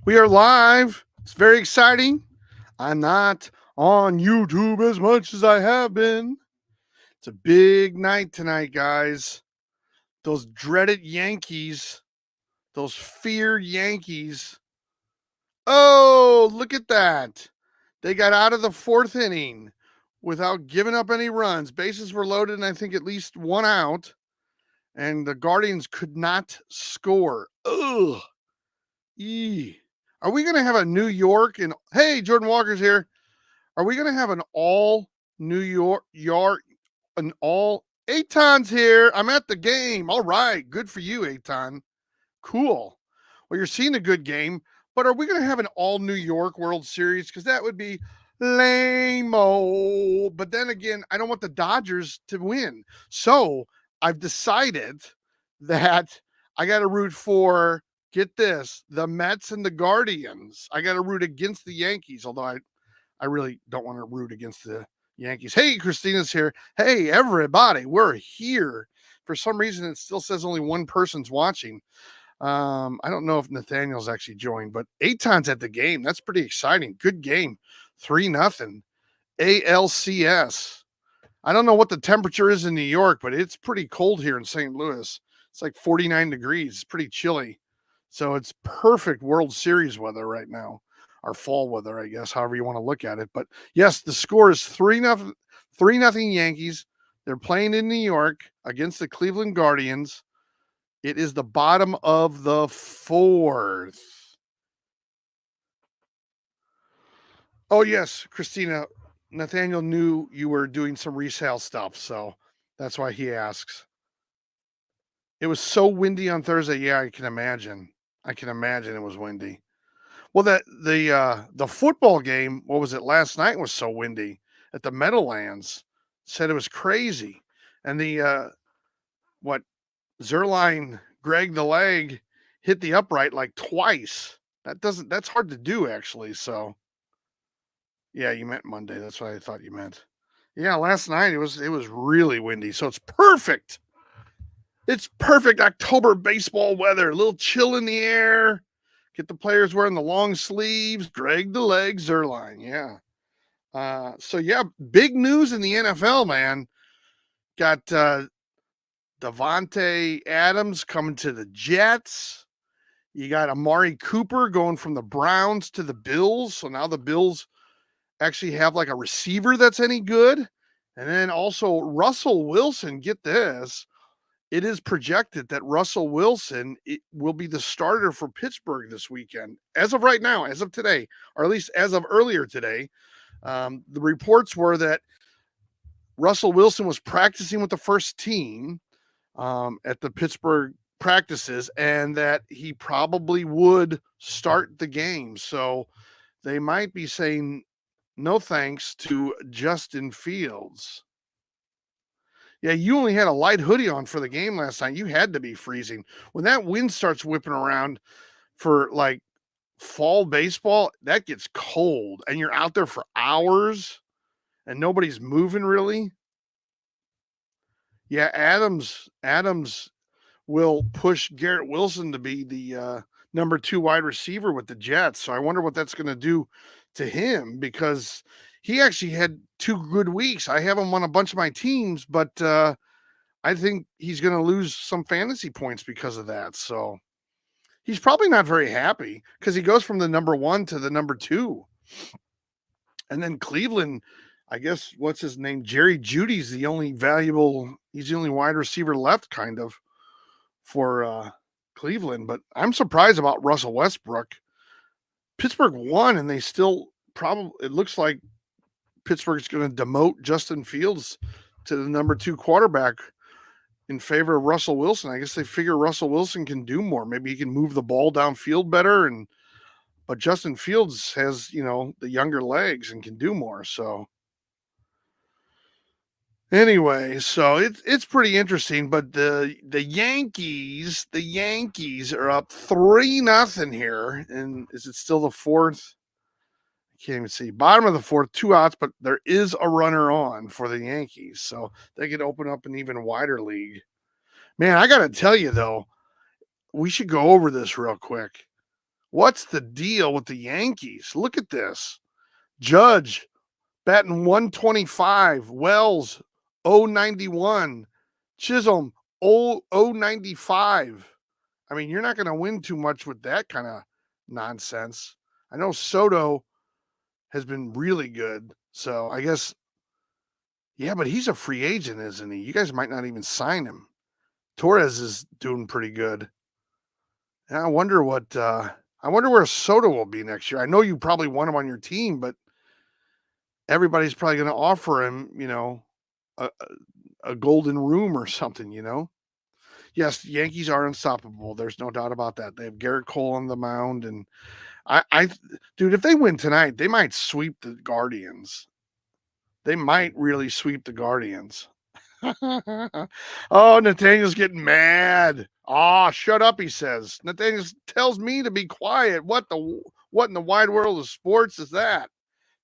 We are live. It's very exciting. I'm not on YouTube as much as I have been. It's a big night tonight, guys. Those dreaded Yankees, those feared Yankees. Oh, look at that. They got out of the fourth inning without giving up any runs. Bases were loaded, and I think at least one out. And the Guardians could not score. Ugh. Eee. Are we going to have a New York and hey, Jordan Walker's here. Are we going to have an all New York yard an all Aton's here? I'm at the game. All right, good for you, Aton. Cool. Well, you're seeing a good game, but are we going to have an all New York World Series? Because that would be lame-o. But then again, I don't want the Dodgers to win. So I've decided that I got to root for, get this, the Mets and the Guardians. I got to root against the Yankees, although I really don't want to root against the Yankees. Hey, Christina's here. Hey, everybody, we're here. For some reason, it still says only one person's watching. I don't know if Nathaniel's actually joined, but Aton's at the game. That's pretty exciting. Good game. 3-0. ALCS. I don't know what the temperature is in New York, but it's pretty cold here in St. Louis. It's like 49 degrees. It's pretty chilly. So it's perfect World Series weather right now. Or fall weather, I guess, however you want to look at it. But yes, the score is 3-0 Yankees. They're playing in New York against the Cleveland Guardians. It is the bottom of the fourth. Oh, yes, Christina. Nathaniel knew you were doing some resale stuff, so that's why he asks. It was so windy on Thursday. Yeah, I can imagine. I can imagine it was windy. Well, the football game, what was it last night, was so windy at the Meadowlands. Said it was crazy. And the what Zerline Greg the leg hit the upright like twice. That's hard to do actually. So yeah, you meant Monday. That's what I thought you meant. Yeah, last night it was really windy. So it's perfect. It's perfect October baseball weather. A little chill in the air. Get the players wearing the long sleeves. Greg the leg Zerline. Yeah. So yeah, big news in the NFL, man. Got Devontae Adams coming to the Jets. You got Amari Cooper going from the Browns to the Bills. So now the Bills actually have like a receiver that's any good. And then also Russell Wilson, get this. It is projected that Russell Wilson will be the starter for Pittsburgh this weekend. As of right now, as of today, or at least as of earlier today, the reports were that Russell Wilson was practicing with the first team at the Pittsburgh practices and that he probably would start the game. So they might be saying no thanks to Justin Fields. Yeah, you only had a light hoodie on for the game last night. You had to be freezing. When that wind starts whipping around for like fall baseball, that gets cold and you're out there for hours and nobody's moving really. Yeah, Adams will push Garrett Wilson to be the number 2 wide receiver with the Jets. So I wonder what that's going to do to him because he actually had 2 good weeks. I have him on a bunch of my teams, but I think he's going to lose some fantasy points because of that. So he's probably not very happy because he goes from the number 1 to the number 2. And then Cleveland, I guess, what's his name? Jerry Judy's the only he's the only wide receiver left, kind of, for Cleveland. But I'm surprised about Russell Westbrook. Pittsburgh won, and they still probably, it looks like Pittsburgh's going to demote Justin Fields to the number 2 quarterback in favor of Russell Wilson. I guess they figure Russell Wilson can do more. Maybe he can move the ball downfield better. But Justin Fields has, the younger legs and can do more. So anyway, so it's pretty interesting. But the Yankees are up 3-0 here. And is it still the fourth? I can't even see. Bottom of the fourth, 2 outs, but there is a runner on for the Yankees. So they could open up an even wider league. Man, I got to tell you, though, we should go over this real quick. What's the deal with the Yankees? Look at this. Judge batting 125, Wells 091, Chisholm 095. I mean, you're not going to win too much with that kind of nonsense. I know Soto has been really good. So I guess, yeah, but he's a free agent, isn't he? You guys might not even sign him. Torres is doing pretty good. And I wonder where Soto will be next year. I know you probably want him on your team, but everybody's probably going to offer him, a golden room or something, you know? Yes, the Yankees are unstoppable. There's no doubt about that. They have Garrett Cole on the mound, and I dude, if they win tonight, they might sweep the Guardians. They might really sweep the Guardians. Oh, Nathaniel's getting mad. Oh, shut up, he says. Nathaniel tells me to be quiet. What in the wide world of sports is that?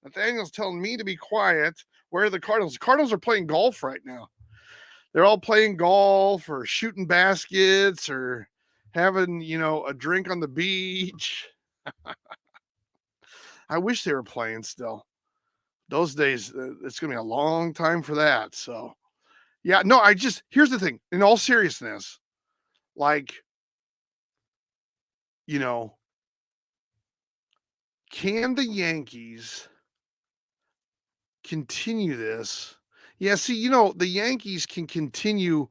Nathaniel's telling me to be quiet. Where are the Cardinals? The Cardinals are playing golf right now. They're all playing golf or shooting baskets or having, a drink on the beach. I wish they were playing still. Those days, it's going to be a long time for that. So, yeah, no, here's the thing. In all seriousness, like, you know, can the Yankees continue this? Yeah, see, the Yankees can continue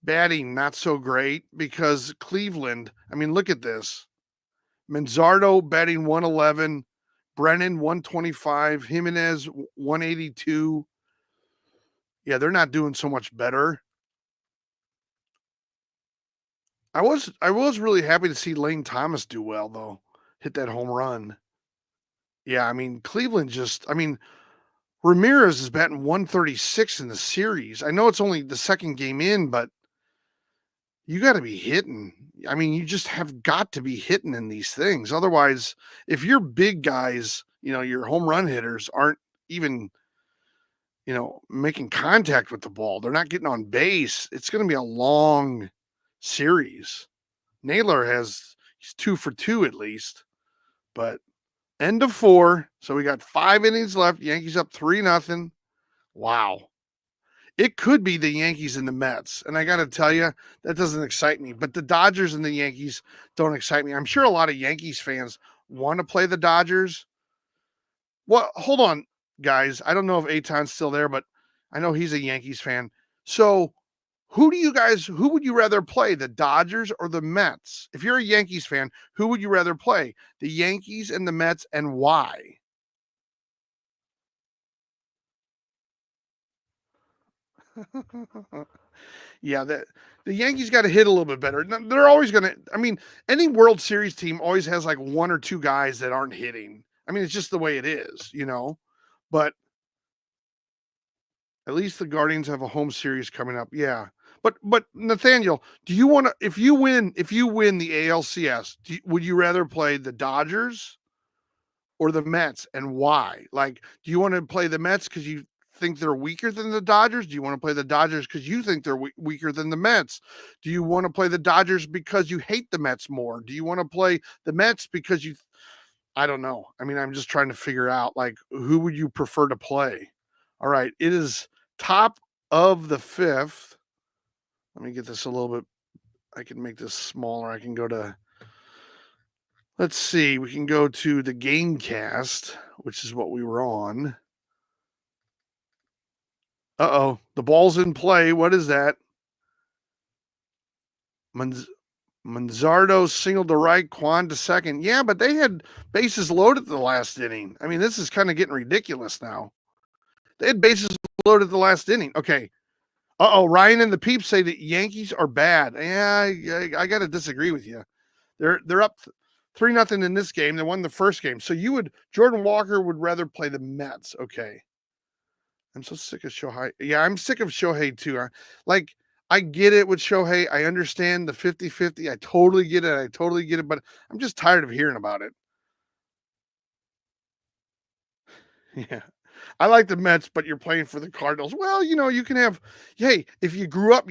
batting not so great because Cleveland, I mean, look at this. Manzardo batting 111, Brennan 125, Jimenez 182. Yeah, they're not doing so much better. I was really happy to see Lane Thomas do well though. Hit that home run. Yeah, I mean, Cleveland Ramirez is batting 136 in the series. I know it's only the second game in, but you got to be hitting. I mean, you just have got to be hitting in these things. Otherwise, if your big guys, your home run hitters aren't even, making contact with the ball, they're not getting on base, it's going to be a long series. Naylor he's 2 for 2 at least, but end of 4. So we got 5 innings left. Yankees up 3-0. Wow. It could be the Yankees and the Mets. And I got to tell you, that doesn't excite me. But the Dodgers and the Yankees don't excite me. I'm sure a lot of Yankees fans want to play the Dodgers. Well, hold on, guys. I don't know if Aton's still there, but I know he's a Yankees fan. So who would you rather play, the Dodgers or the Mets? If you're a Yankees fan, who would you rather play, the Yankees and the Mets, and why? Yeah, the Yankees got to hit a little bit better. They're always going to, I mean, any World Series team always has like 1 or 2 guys that aren't hitting. I mean, it's just the way it is. But at least the Guardians have a home series coming up. Yeah. But Nathaniel, do you want to if you win the ALCS, would you rather play the Dodgers or the Mets, and why? Like, do you want to play the Mets cuz you think they're weaker than the Dodgers? Do you want to play the Dodgers cuz you think they're weaker than the Mets? Do you want to play the Dodgers because you hate the Mets more? Do you want to play the Mets because I don't know. I mean, I'm just trying to figure out like who would you prefer to play? All right, it is top of the 5th. Let me get this a little bit. I can make this smaller. I can go to, let's see, we can go to the Gamecast, which is what we were on. Uh-oh, the ball's in play. What is that? Manzardo singled to right, Quan to second. Yeah, but they had bases loaded the last inning. I mean, this is kind of getting ridiculous now. They had bases loaded the last inning. Okay. Uh-oh, Ryan and the Peeps say that Yankees are bad. Yeah, I got to disagree with you. They're up 3-0 in this game. They won the first game. So Jordan Walker would rather play the Mets. Okay. I'm so sick of Shohei. Yeah, I'm sick of Shohei too. I get it with Shohei. I understand the 50-50. I totally get it. But I'm just tired of hearing about it. Yeah. I like the Mets, but you're playing for the Cardinals. Well, you can have, hey, if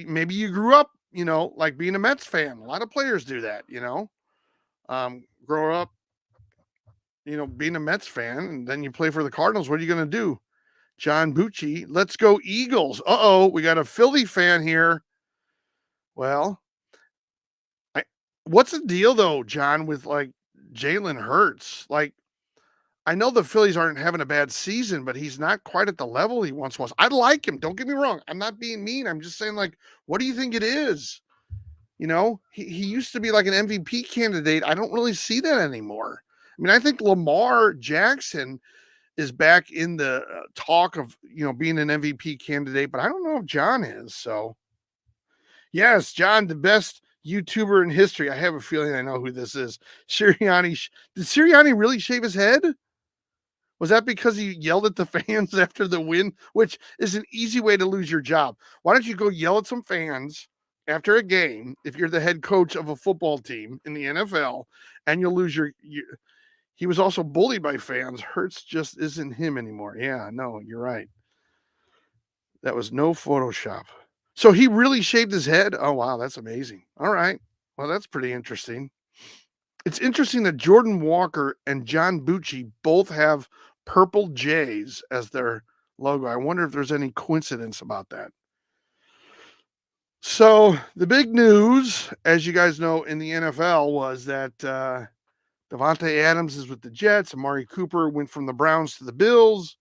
maybe you grew up, like being a Mets fan. A lot of players do that, grow up. being a Mets fan, and then you play for the Cardinals. What are you going to do? John Bucci, let's go Eagles. We got a Philly fan here. Well, I, what's the deal though, John, with like Jalen Hurts? Like, I know the Phillies aren't having a bad season, but he's not quite at the level he once was. I like him. Don't get me wrong. I'm not being mean. I'm just saying, like, what do you think it is? He used to be like an MVP candidate. I don't really see that anymore. I mean, I think Lamar Jackson is back in the talk of being an MVP candidate, but I don't know if John is. So yes, John, the best YouTuber in history. I have a feeling I know who this is. Sirianni. Did Sirianni really shave his head? Was that because he yelled at the fans after the win, which is an easy way to lose your job? Why don't you go yell at some fans after a game if you're the head coach of a football team in the NFL, and you'll lose your. He was also bullied by fans. Hurts just isn't him anymore. Yeah, no, you're right. That was no Photoshop. So he really shaved his head? Oh, wow, that's amazing. All right. Well, that's pretty interesting. It's interesting that Jordan Walker and John Bucci both have purple J's as their logo. I wonder if there's any coincidence about that. So the big news, as you guys know, in the NFL was that Devontae Adams is with the Jets. Amari Cooper went from the Browns to the Bills.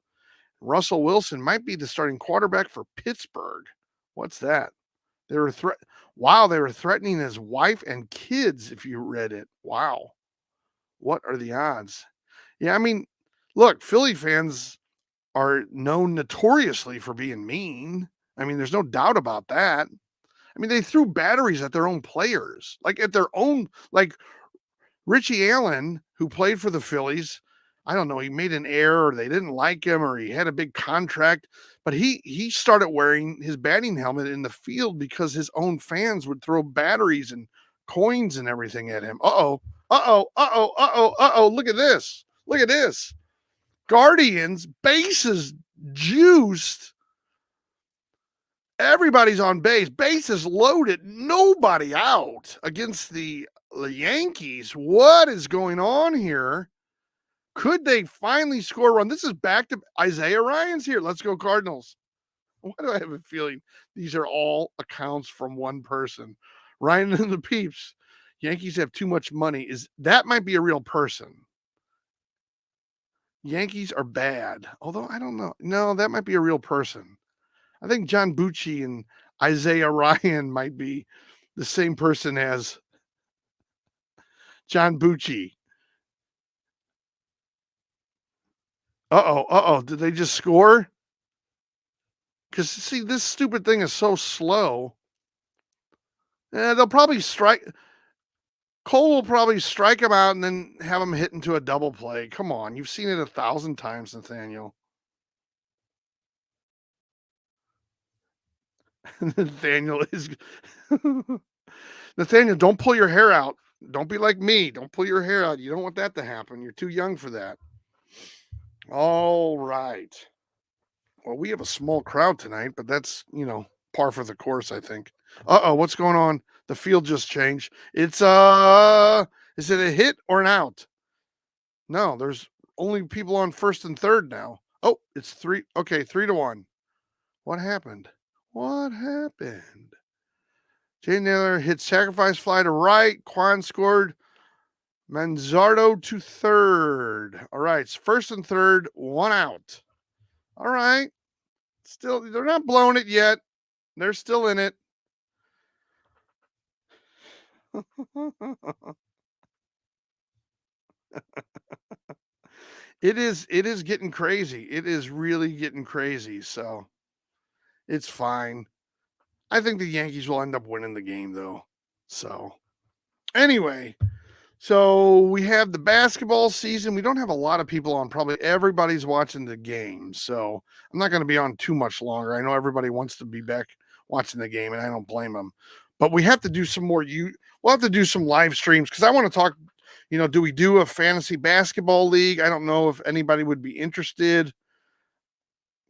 Russell Wilson might be the starting quarterback for Pittsburgh. What's that? They were Wow, they were threatening his wife and kids. If you read it, wow, what are the odds? Yeah, I mean, look, Philly fans are known notoriously for being mean. I mean, there's no doubt about that. I mean, they threw batteries at their own players, like at their own, like Richie Allen, who played for the Phillies. I don't know, he made an error or they didn't like him or he had a big contract, but he started wearing his batting helmet in the field because his own fans would throw batteries and coins and everything at him. Uh-oh. Uh-oh. Uh-oh. Uh-oh. Uh-oh. Look at this. Look at this. Guardians, bases juiced. Everybody's on base. Bases loaded. Nobody out against the Yankees. What is going on here? Could they finally score a run? This is back to Isaiah Ryan's here. Let's go Cardinals. Why do I have a feeling these are all accounts from one person? Ryan and the Peeps. Yankees have too much money. That might be a real person. Yankees are bad. Although I don't know. No, that might be a real person. I think John Bucci and Isaiah Ryan might be the same person as John Bucci. Uh-oh. Did they just score? Because, see, this stupid thing is so slow. They'll probably strike. Cole will probably strike him out and then have him hit into a double play. Come on. You've seen it 1,000 times, Nathaniel. Nathaniel is. Nathaniel, don't pull your hair out. Don't be like me. Don't pull your hair out. You don't want that to happen. You're too young for that. All right. Well, we have a small crowd tonight, but that's, par for the course, I think. Uh-oh, what's going on? The field just changed. It's is it a hit or an out? No, there's only people on first and third now. Oh, it's 3. Okay, 3-1. What happened? What happened? Jay Naylor hit sacrifice fly to right. Quan scored. Manzardo to third. All right, it's first and third, 1 out. All right. Still, they're not blowing it yet. They're still in it. It is getting crazy. It is really getting crazy. So it's fine. I think the Yankees will end up winning the game though. So anyway, so we have the basketball season. We don't have a lot of people on. Probably everybody's watching the game. So I'm not going to be on too much longer. I know everybody wants to be back watching the game, and I don't blame them. But we have to do some more. We'll have to do some live streams because I want to talk. Do we do a fantasy basketball league? I don't know if anybody would be interested.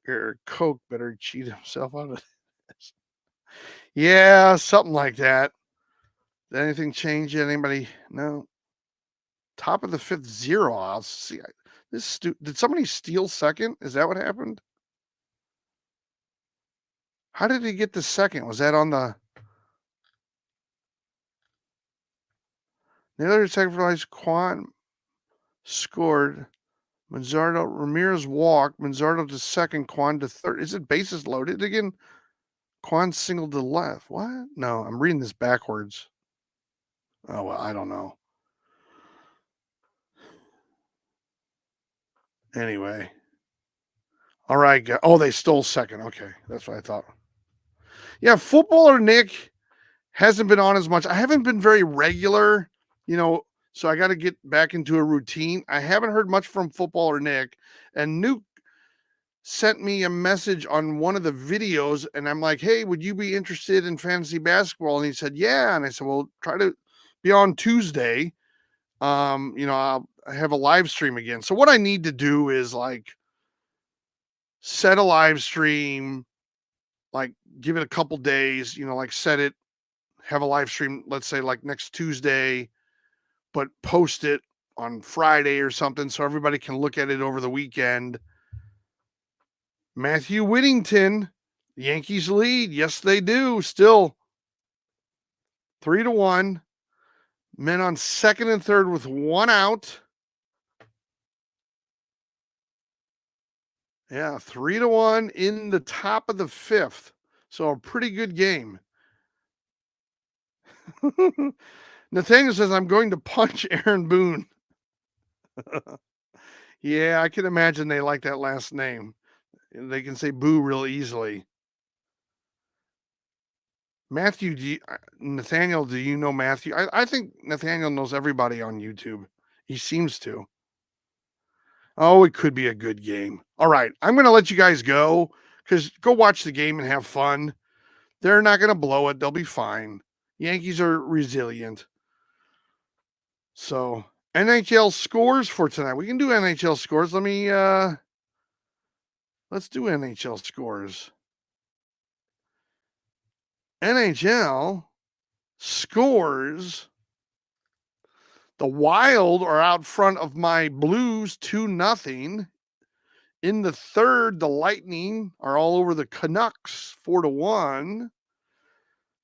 Your Coke better cheat himself out of this. Yeah, something like that. Did anything change? Anybody? No. Top of the fifth, 0 outs. See, did somebody steal second? Is that what happened? How did he get the second? Was that on the other sacrifice? Quan scored. Manzardo Ramirez walked. Manzardo to second. Quan to third. Is it bases loaded again? Quan singled to left. What? No, I'm reading this backwards. Oh well, I don't know. Anyway. All right. Oh, they stole second. Okay. That's what I thought. Yeah, footballer Nick hasn't been on as much. I haven't been very regular, so I got to get back into a routine. I haven't heard much from footballer Nick, and Nuke sent me a message on one of the videos, and I'm like, hey, would you be interested in fantasy basketball? And he said, yeah. And I said, well, try to be on Tuesday. I'll have a live stream again. So what I need to do is like set a live stream, like give it a couple days, like set it, have a live stream, let's say like next Tuesday, but post it on Friday or something so everybody can look at it over the weekend. Matthew Whittington, Yankees lead. Yes, they do. Still 3-1. Men on second and third with 1 out. Yeah, 3-1 in the top of the fifth. So a pretty good game. Nathaniel says, I'm going to punch Aaron Boone. Yeah, I can imagine they like that last name. They can say boo real easily. Matthew, Nathaniel, do you know Matthew? I think Nathaniel knows everybody on YouTube. He seems to. Oh, it could be a good game. All right, I'm going to let you guys go because go watch the game and have fun. They're not going to blow it. They'll be fine. Yankees are resilient. So NHL scores for tonight. We can do NHL scores. Let's do NHL scores. NHL scores. The Wild are out front of my Blues 2-0. In the third, the Lightning are all over the Canucks 4-1.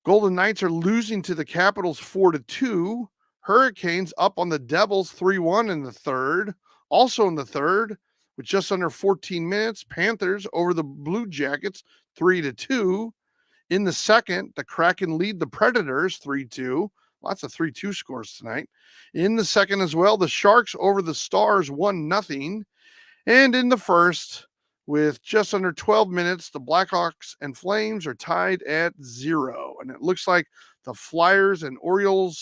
Golden Knights are losing to the Capitals 4-2. Hurricanes up on the Devils 3-1 in the third. Also in the third, with just under 14 minutes, Panthers over the Blue Jackets 3-2. In the second, the Kraken lead the Predators 3-2. Lots of 3-2 scores tonight. In the second as well, the Sharks over the Stars 1-0. And in the first, with just under 12 minutes, the Blackhawks and Flames are tied at 0. And it looks like the Flyers and the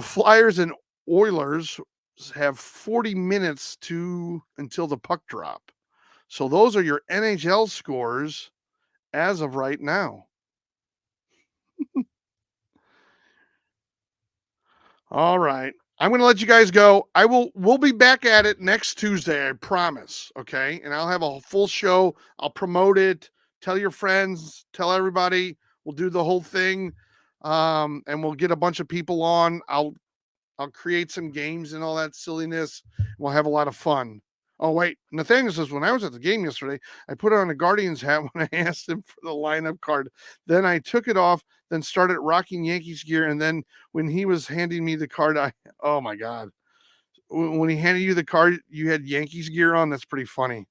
Flyers and Oilers have 40 minutes until the puck drop. So those are your NHL scores as of right now. All right. I'm going to let you guys go. We'll be back at it next Tuesday, I promise. Okay. And I'll have a full show. I'll promote it. Tell your friends, tell everybody. We'll do the whole thing. And we'll get a bunch of people on. I'll create some games and all that silliness. We'll have a lot of fun. Oh, wait. Nathaniel says, when I was at the game yesterday, I put on a Guardians hat when I asked him for the lineup card. Then I took it off, then started rocking Yankees gear. And then when he was handing me the card, oh my God. When he handed you the card, you had Yankees gear on. That's pretty funny.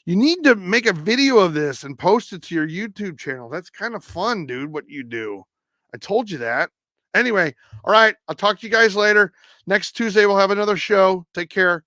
You need to make a video of this and post it to your YouTube channel. That's kind of fun, dude, what you do. I told you that. Anyway, all right. I'll talk to you guys later. Next Tuesday, we'll have another show. Take care.